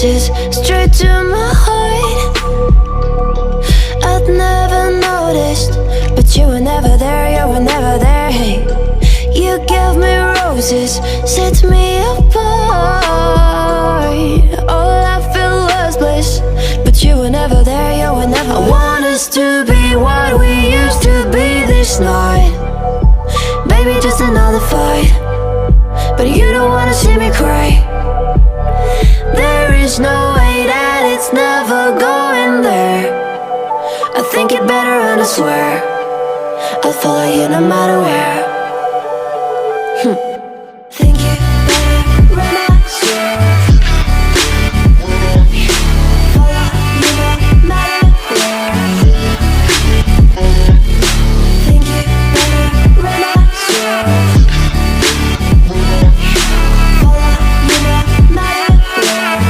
promises straight to my heart. I'd never noticed, but you were never there, you were never there. Hey, you gave me roses, set me apart. All I felt was bliss, but you were never there, you were never there. I want us to be what we used to be this night. Baby, just another fight, but you don't wanna see me cry. There is no way that it's never going there. I think it better and I swear I'll follow you no matter where. Think it better and I swear follow you no matter where. Think it better and I swear follow you no matter where.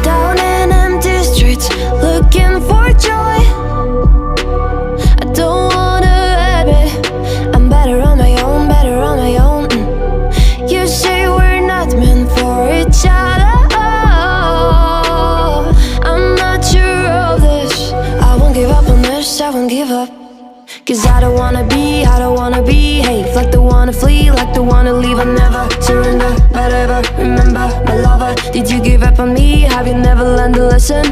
Down in empty streets, looking for joy. I don't wanna admit I'm better on my own, better on my own. You say we're not meant for each other. I'm not sure of this. I won't give up on this, I won't give up. Cause I don't wanna behave like the one to flee, like the one to leave. I never surrender, but ever remember my lover. Did you give up on me? Have you never learned a lesson?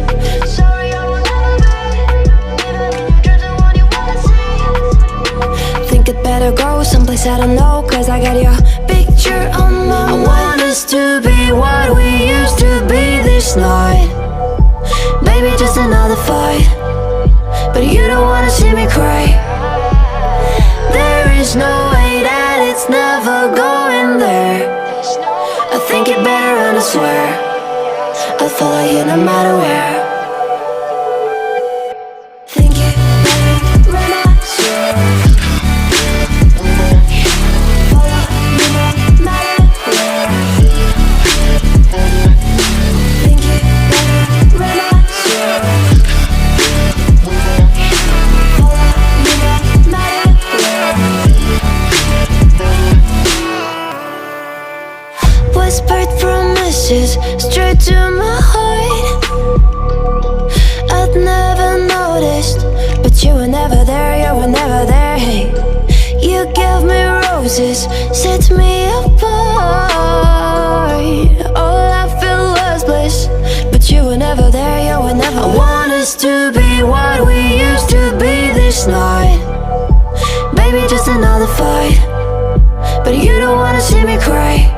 Sorry, I will never be, even if you're the one you wanna see. Think it better go someplace I don't know, cause I got your picture on my mind. I want us to be what we used to be this night. Baby, just another fight, but you don't wanna see me cry. There is no way that it's never going there. I think it better and I swear I'll follow you no matter where. Think it better and I swear follow you no matter where. Think it better and I swear follow you no matter where. Whispered promises straight to my heart. I'd never noticed, but you were never there, you were never there. Hey, you gave me roses, set me apart. All I felt was bliss, but you were never there, you were never there. I want us to be what we used to be this night. Baby, just another fight, but you don't wanna see me cry.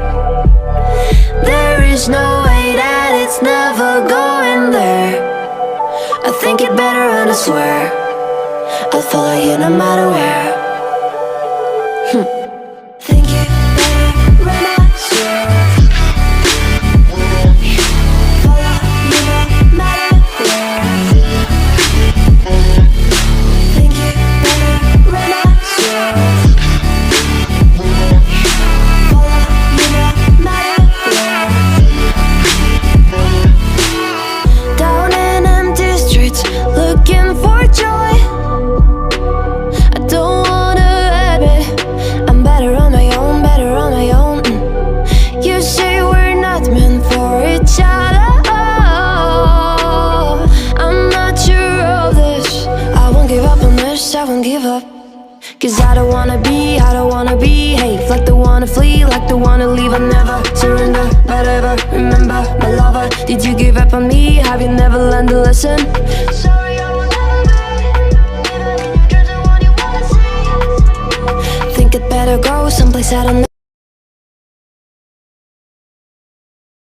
There is no way that it's never going there. I think it better and I swear I'll follow you no matter where. Think it better and I swear follow you no matter where. Think it better and I swear follow you no matter where. Down in empty streets, looking for joy. I don't wanna admit I'm better on my own, better on my own. You say we're not meant for each other. I'm not sure of this. I won't give up on this, I won't give up. Cause I don't wanna behave like the one to flee, like the one to leave. I never surrender, but ever remember my lover. Did you give up on me? Have you never learned a lesson? Sorry, I will never be, even if you're the one you wanna see. Think it better go someplace I don't know.